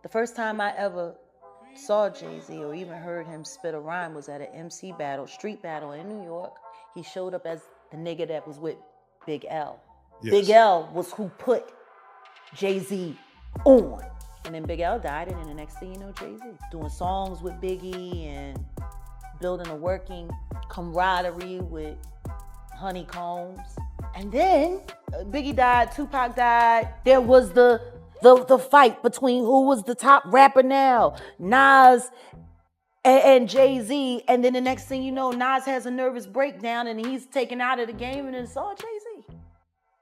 The first time I ever saw JayZ or even heard him spit a rhyme was at an MC battle, street battle in New York. He showed up as the nigga that was with Big L. Yes. Big L was who put JayZ on. And then Big L died, and then the next thing you know, JayZ doing songs with Biggie and building a working camaraderie with Honeycombs. And then Biggie died, Tupac died. There was the fight between who was the top rapper now, Nas and JayZ. And then the next thing you know, Nas has a nervous breakdown and he's taken out of the game, and it's all JayZ.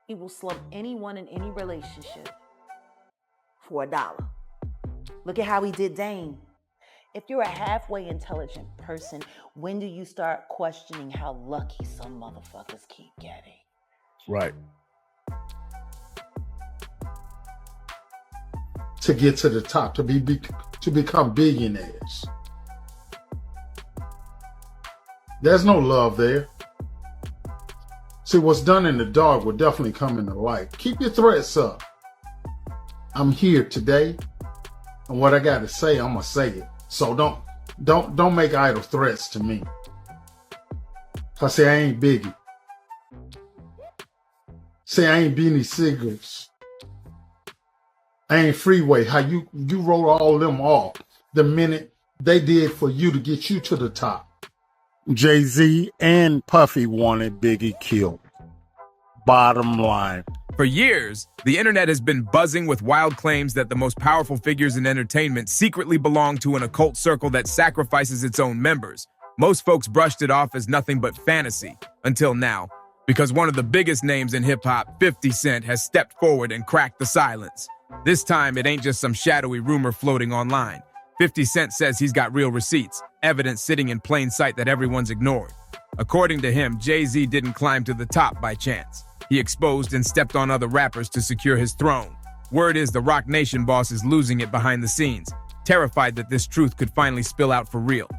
He will slump anyone in any relationship for $1. Look at how he did Dame. If you're a halfway intelligent person, when do you start questioning how lucky some motherfuckers keep getting? Right. To get to the top, to become billionaires. There's no love there. See, what's done in the dark will definitely come in the light. Keep your threats up. I'm here today, and what I got to say, I'm gonna say it. So don't make idle threats to me. Cause see, I ain't Biggie. See, I ain't Beanie Siegels. I ain't Freeway. How you wrote all them off the minute they did for you to get you to the top. JayZ and Puffy wanted Biggie killed. Bottom line. For years, the internet has been buzzing with wild claims that the most powerful figures in entertainment secretly belong to an occult circle that sacrifices its own members. Most folks brushed it off as nothing but fantasy, until now, because one of the biggest names in hip-hop, 50 Cent, has stepped forward and cracked the silence. This time, it ain't just some shadowy rumor floating online. 50 Cent says he's got real receipts, evidence sitting in plain sight that everyone's ignored. According to him, JayZ didn't climb to the top by chance. He exposed and stepped on other rappers to secure his throne. Word is the Roc Nation boss is losing it behind the scenes, terrified that this truth could finally spill out for real.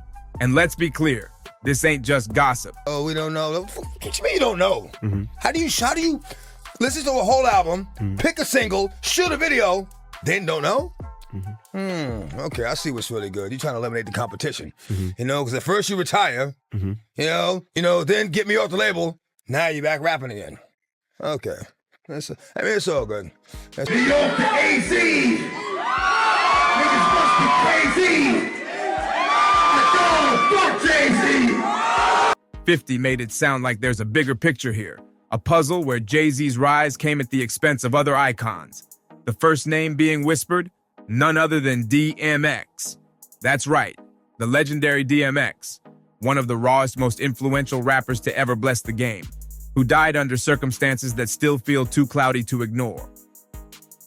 And let's be clear, this ain't just gossip. Oh, we don't know. What you mean you don't know? Mm-hmm. How do you listen to a whole album, pick a single, shoot a video, then don't know? Okay, I see what's really good. You're trying to eliminate the competition. You know, because at first you retire, you know, then get me off the label, now you're back rapping again. Okay. It's all good. New York to AZ! Niggas must be crazy! Fuck JayZ! 50 made it sound like there's a bigger picture here. A puzzle where JayZ's rise came at the expense of other icons. The first name being whispered, none other than DMX. That's right, the legendary DMX, one of the rawest, most influential rappers to ever bless the game, who died under circumstances that still feel too cloudy to ignore.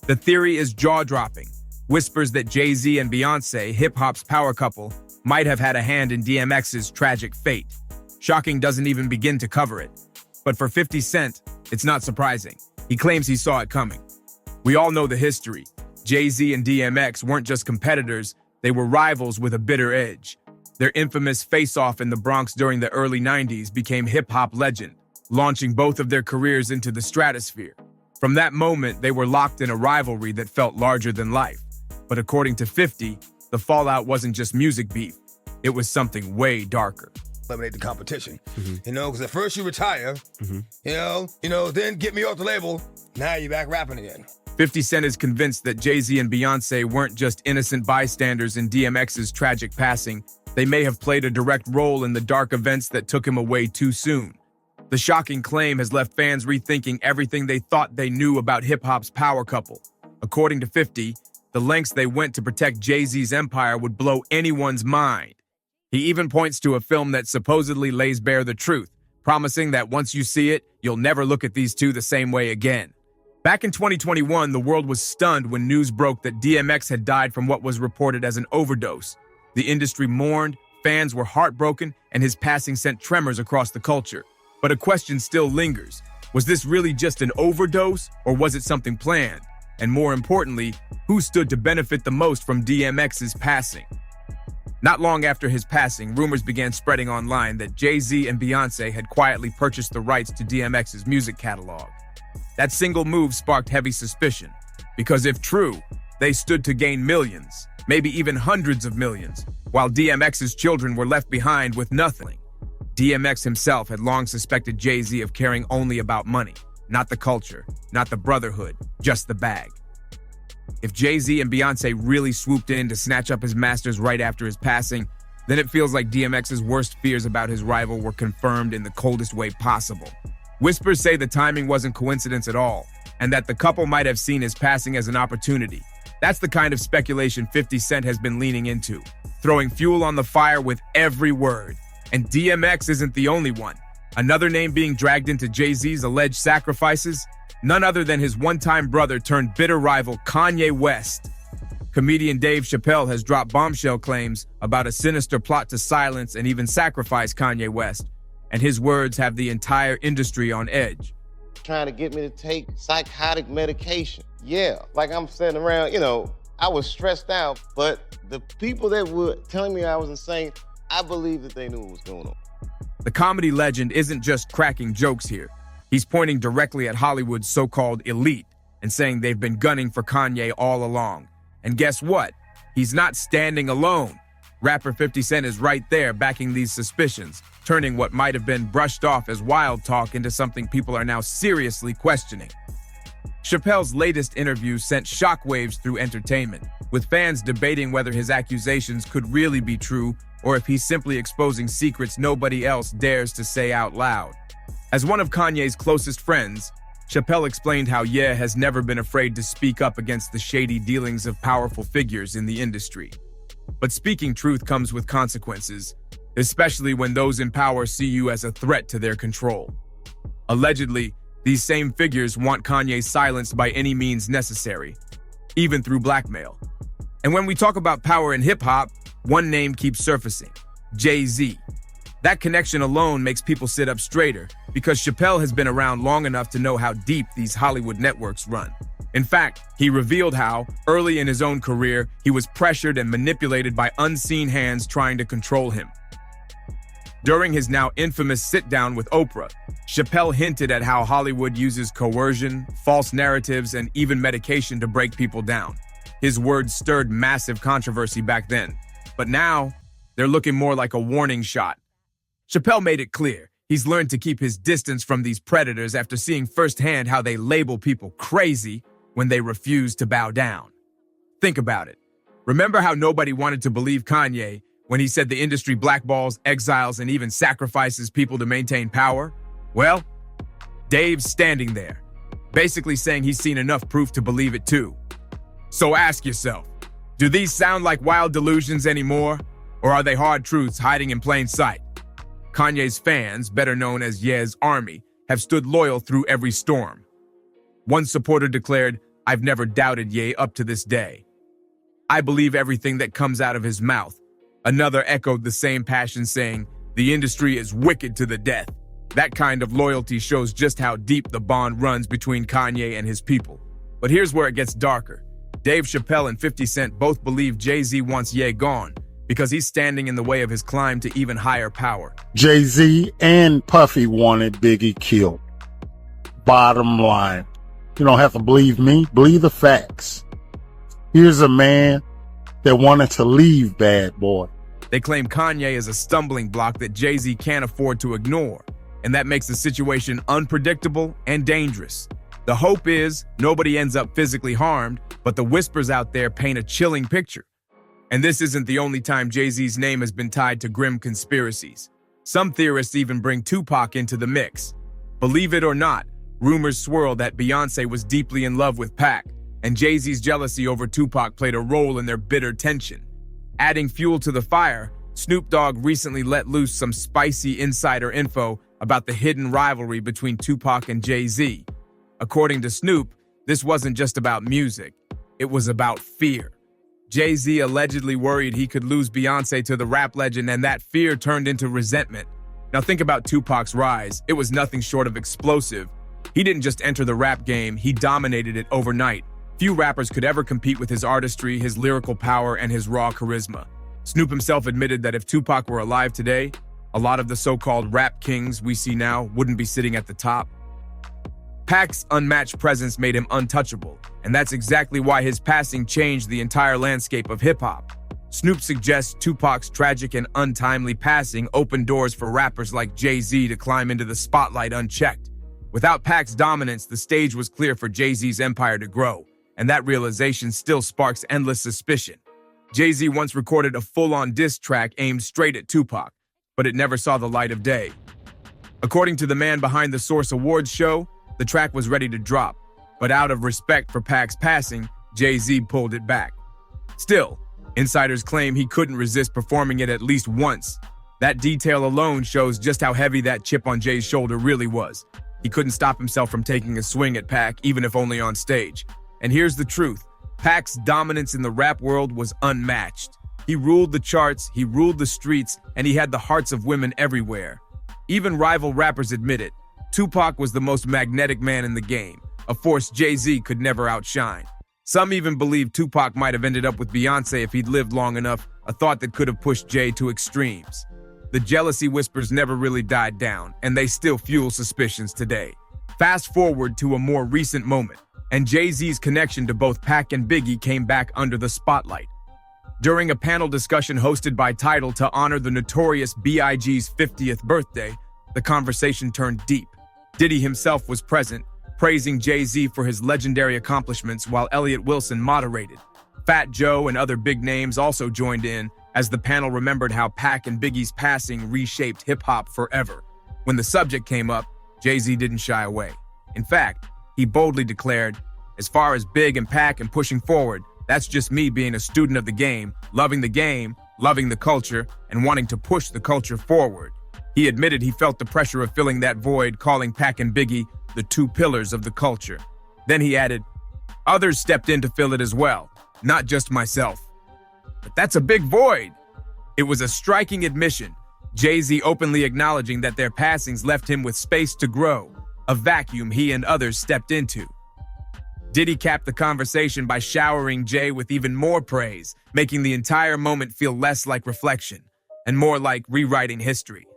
The theory is jaw-dropping. Whispers that JayZ and Beyonce, hip-hop's power couple, might have had a hand in DMX's tragic fate. Shocking doesn't even begin to cover it. But for 50 Cent, it's not surprising. He claims he saw it coming. We all know the history. JayZ and DMX weren't just competitors, they were rivals with a bitter edge. Their infamous face-off in the Bronx during the early 90s became hip-hop legend, launching both of their careers into the stratosphere. From that moment, they were locked in a rivalry that felt larger than life. But according to 50, the fallout wasn't just music beef. It was something way darker. Eliminate the competition. You know, because at first you retire, you know, then get me off the label, now you're back rapping again. 50 Cent is convinced that JayZ and Beyonce weren't just innocent bystanders in DMX's tragic passing. They may have played a direct role in the dark events that took him away too soon. The shocking claim has left fans rethinking everything they thought they knew about hip-hop's power couple. According to 50, the lengths they went to protect JayZ's empire would blow anyone's mind. He even points to a film that supposedly lays bare the truth, promising that once you see it, you'll never look at these two the same way again. Back in 2021, the world was stunned when news broke that DMX had died from what was reported as an overdose. The industry mourned, fans were heartbroken, and his passing sent tremors across the culture. But a question still lingers. Was this really just an overdose, or was it something planned? And more importantly, who stood to benefit the most from DMX's passing? Not long after his passing, rumors began spreading online that JayZ and Beyonce had quietly purchased the rights to DMX's music catalog. That single move sparked heavy suspicion, because if true, They stood to gain millions, maybe even hundreds of millions, while DMX's children were left behind with nothing. DMX himself had long suspected JayZ of caring only about money, not the culture, not the brotherhood, just the bag. If JayZ and Beyonce really swooped in to snatch up his masters right after his passing, then it feels like DMX's worst fears about his rival were confirmed in the coldest way possible. Whispers say the timing wasn't coincidence at all, and that the couple might have seen his passing as an opportunity. That's the kind of speculation 50 Cent has been leaning into, throwing fuel on the fire with every word. And DMX isn't the only one. Another name being dragged into JayZ's alleged sacrifices? None other than his one-time brother turned bitter rival Kanye West. Comedian Dave Chappelle has dropped bombshell claims about a sinister plot to silence and even sacrifice Kanye West, and his words have the entire industry on edge. Trying to get me to take psychotic medication. Yeah, like I'm sitting around, I was stressed out, but the people that were telling me I was insane, I believe that they knew what was going on. The comedy legend isn't just cracking jokes here. He's pointing directly at Hollywood's so-called elite and saying they've been gunning for Kanye all along. And guess what? He's not standing alone. Rapper 50 Cent is right there backing these suspicions, turning what might have been brushed off as wild talk into something people are now seriously questioning. Chappelle's latest interview sent shockwaves through entertainment, with fans debating whether his accusations could really be true or if he's simply exposing secrets nobody else dares to say out loud. As one of Kanye's closest friends, Chappelle explained how Ye has never been afraid to speak up against the shady dealings of powerful figures in the industry. But speaking truth comes with consequences, especially when those in power see you as a threat to their control. Allegedly, these same figures want Kanye silenced by any means necessary, even through blackmail. And when we talk about power in hip-hop, one name keeps surfacing: JayZ. That connection alone makes people sit up straighter, because Chappelle has been around long enough to know how deep these Hollywood networks run. In fact, he revealed how, early in his own career, he was pressured and manipulated by unseen hands trying to control him. During his now infamous sit-down with Oprah, Chappelle hinted at how Hollywood uses coercion, false narratives, and even medication to break people down. His words stirred massive controversy back then, but now they're looking more like a warning shot. Chappelle made it clear he's learned to keep his distance from these predators after seeing firsthand how they label people crazy when they refuse to bow down. Think about it. Remember how nobody wanted to believe Kanye when he said the industry blackballs, exiles, and even sacrifices people to maintain power? Well, Dave's standing there, basically saying he's seen enough proof to believe it too. So ask yourself, do these sound like wild delusions anymore? Or are they hard truths hiding in plain sight? Kanye's fans, better known as Ye's Army, have stood loyal through every storm. One supporter declared, "I've never doubted Ye up to this day. I believe everything that comes out of his mouth." Another echoed the same passion, saying, "The industry is wicked to the death." That kind of loyalty shows just how deep the bond runs between Kanye and his people. But here's where it gets darker. Dave Chappelle and 50 Cent both believe JayZ wants Ye gone because he's standing in the way of his climb to even higher power. JayZ and Puffy wanted Biggie killed. Bottom line. You don't have to believe me, believe the facts. Here's a man that wanted to leave Bad Boy. They claim Kanye is a stumbling block that JayZ can't afford to ignore, and that makes the situation unpredictable and dangerous. The hope is nobody ends up physically harmed, but the whispers out there paint a chilling picture. And this isn't the only time JayZ's name has been tied to grim conspiracies. Some theorists even bring Tupac into the mix. Believe it or not, rumors swirl that Beyonce was deeply in love with Pac, and JayZ's jealousy over Tupac played a role in their bitter tension. Adding fuel to the fire, Snoop Dogg recently let loose some spicy insider info about the hidden rivalry between Tupac and JayZ. According to Snoop, this wasn't just about music, it was about fear. JayZ allegedly worried he could lose Beyonce to the rap legend, and that fear turned into resentment. Now think about Tupac's rise. It was nothing short of explosive. He didn't just enter the rap game, he dominated it overnight. Few rappers could ever compete with his artistry, his lyrical power, and his raw charisma. Snoop himself admitted that if Tupac were alive today, a lot of the so-called rap kings we see now wouldn't be sitting at the top. Pac's unmatched presence made him untouchable, and that's exactly why his passing changed the entire landscape of hip-hop. Snoop suggests Tupac's tragic and untimely passing opened doors for rappers like JayZ to climb into the spotlight unchecked. Without Pac's dominance, the stage was clear for JayZ's empire to grow, and that realization still sparks endless suspicion. JayZ once recorded a full-on diss track aimed straight at Tupac, but it never saw the light of day. According to the man behind the Source Awards show, the track was ready to drop, but out of respect for Pac's passing, JayZ pulled it back. Still, insiders claim he couldn't resist performing it at least once. That detail alone shows just how heavy that chip on Jay's shoulder really was. He couldn't stop himself from taking a swing at Pac, even if only on stage. And here's the truth. Pac's dominance in the rap world was unmatched. He ruled the charts, he ruled the streets, and he had the hearts of women everywhere. Even rival rappers admit it. Tupac was the most magnetic man in the game, a force JayZ could never outshine. Some even believe Tupac might have ended up with Beyonce if he'd lived long enough, a thought that could have pushed Jay to extremes. The jealousy whispers never really died down, and they still fuel suspicions today. Fast forward to a more recent moment, and JayZ's connection to both Pac and Biggie came back under the spotlight. During a panel discussion hosted by Tidal to honor the notorious B.I.G.'s 50th birthday, the conversation turned deep. Diddy himself was present, praising JayZ for his legendary accomplishments while Elliott Wilson moderated. Fat Joe and other big names also joined in as the panel remembered how Pac and Biggie's passing reshaped hip-hop forever. When the subject came up, JayZ didn't shy away. In fact, he boldly declared, "As far as Big and Pac and pushing forward, that's just me being a student of the game, loving the culture, and wanting to push the culture forward." He admitted he felt the pressure of filling that void, calling Pac and Biggie the two pillars of the culture. Then he added, "Others stepped in to fill it as well, not just myself." But that's a big void. It was a striking admission, JayZ openly acknowledging that their passings left him with space to grow, a vacuum he and others stepped into. Diddy capped the conversation by showering Jay with even more praise, making the entire moment feel less like reflection and more like rewriting history.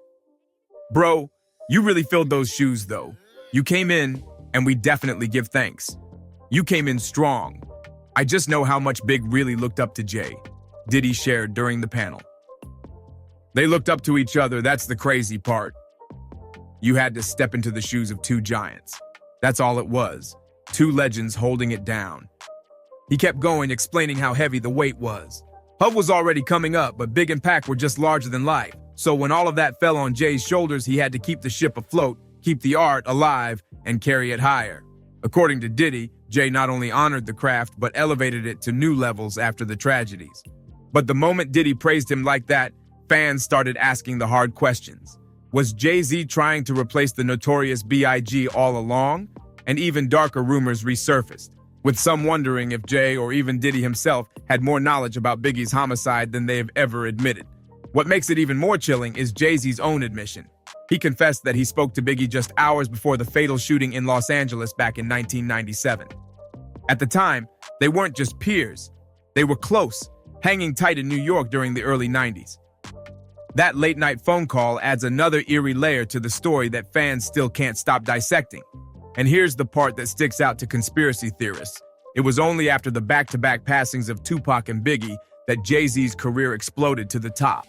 Bro, you really filled those shoes though. You came in, and we definitely give thanks. You came in strong. I just know how much Big really looked up to Jay, Diddy shared during the panel. They looked up to each other, that's the crazy part. You had to step into the shoes of two giants. That's all it was, two legends holding it down. He kept going, explaining how heavy the weight was. Hub was already coming up, but Big and Pac were just larger than life. So when all of that fell on Jay's shoulders, he had to keep the ship afloat, keep the art alive, and carry it higher. According to Diddy, Jay not only honored the craft, but elevated it to new levels after the tragedies. But the moment Diddy praised him like that, fans started asking the hard questions. Was JayZ trying to replace the notorious B.I.G. all along? And even darker rumors resurfaced, with some wondering if Jay or even Diddy himself had more knowledge about Biggie's homicide than they have ever admitted. What makes it even more chilling is JayZ's own admission. He confessed that he spoke to Biggie just hours before the fatal shooting in Los Angeles back in 1997. At the time, they weren't just peers. They were close, hanging tight in New York during the early 90s. That late-night phone call adds another eerie layer to the story that fans still can't stop dissecting. And here's the part that sticks out to conspiracy theorists. It was only after the back-to-back passings of Tupac and Biggie that JayZ's career exploded to the top.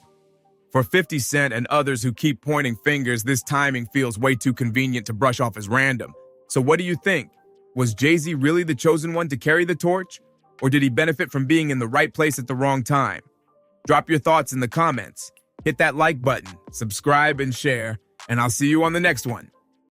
For 50 Cent and others who keep pointing fingers, this timing feels way too convenient to brush off as random. So what do you think? Was JayZ really the chosen one to carry the torch? Or did he benefit from being in the right place at the wrong time? Drop your thoughts in the comments. Hit that like button, subscribe and share, and I'll see you on the next one.